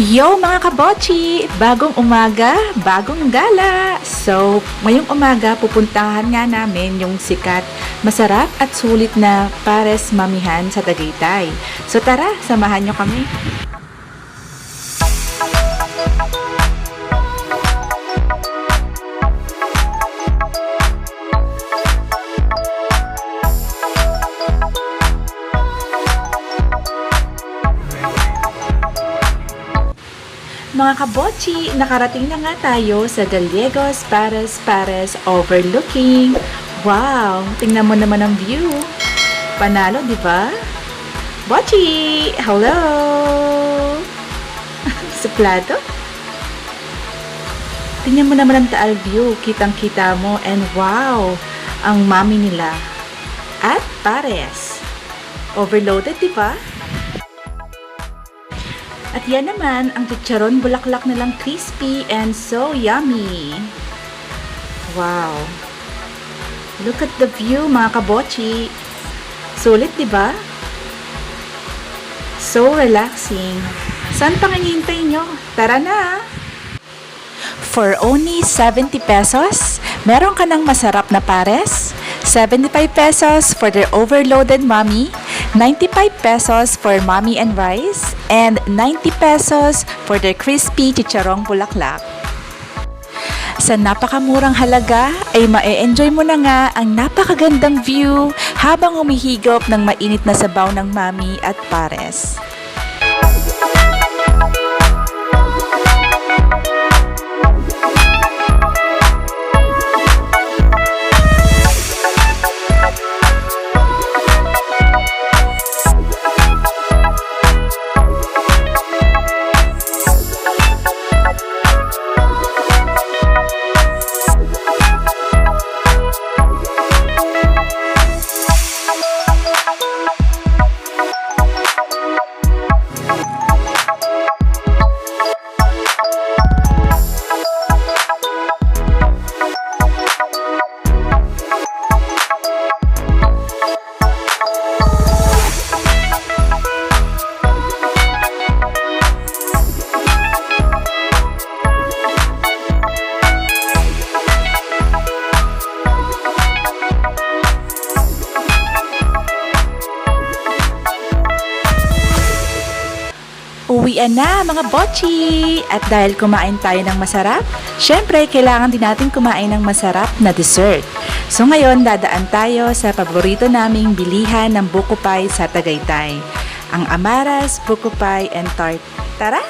Yo mga kabochi! Bagong umaga, bagong gala! So, ngayong umaga pupuntahan nga namin yung sikat, masarap at sulit na Pares Mamihan sa Tagaytay. So tara, samahan nyo kami. Mga kabochi, nakarating na nga tayo sa Gallegos Pares overlooking. Wow! Tingnan mo naman ang view. Panalo, di ba? Bochi! Hello! Suplado? Tingnan mo naman ang Taal view. Kitang-kita mo. And wow! Ang mami nila. At Pares. Overloaded, di ba? At yan naman, ang chicharon bulaklak nilang crispy and so yummy. Wow! Look at the view, mga kabochi. Sulit, di ba? So relaxing. Saan pang hinihintay nyo? Tara na! For only 70 pesos, meron ka ng masarap na pares. 75 pesos for their overloaded mommy. 95 pesos for mommy and rice, and 90 pesos for their crispy chicharong bulaklak. Sa napakamurang halaga ay ma-enjoy mo na nga ang napakagandang view habang humihigop ng mainit na sabaw ng mami at pares. Uwian na mga bochi! At dahil kumain tayo ng masarap, syempre kailangan din natin kumain ng masarap na dessert. So ngayon dadaan tayo sa paborito naming bilihan ng buko pie sa Tagaytay. Ang Amaras, Buko Pie and Tart. Tara!